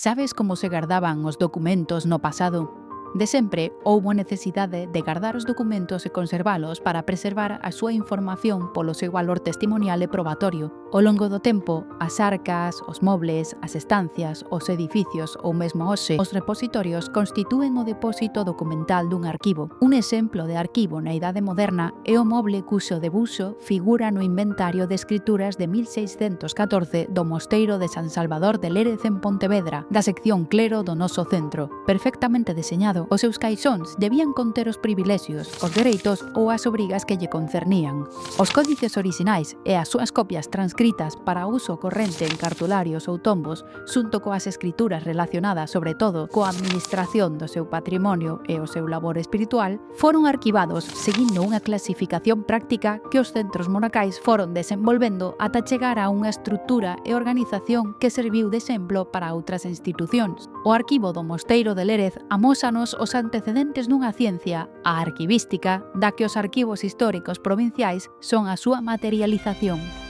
Sabes como se gardaban os documentos no pasado? De sempre, houbo necesidade de gardar os documentos e conservalos para preservar a súa información polo seu valor testimonial e probatorio. Ao longo do tempo, as arcas, os mobles, as estancias, os edificios ou mesmo hoxe, os repositorios constitúen o depósito documental dun arquivo. Un exemplo de arquivo na Idade Moderna é o moble cuxo debuxo figura no inventario de escrituras de 1614 do Mosteiro de San Salvador de Lérez en Pontevedra, da sección Clero do noso centro. Perfectamente deseñado, os seus caixóns debían conter os privilexios, os dereitos ou as obrigas que lle concernían. Os códices orixinais e as súas copias transcritas para uso corrente en cartularios ou tombos, xunto coas escrituras relacionadas sobre todo coa administración do seu patrimonio e o seu labor espiritual, foron arquivados seguindo unha clasificación práctica que os centros monacais foron desenvolvendo ata chegar a unha estrutura e organización que serviu de exemplo para outras institucións. O arquivo do Mosteiro de Lérez amósanos os antecedentes dunha ciencia, a arquivística, da que os arquivos históricos provinciais son a súa materialización.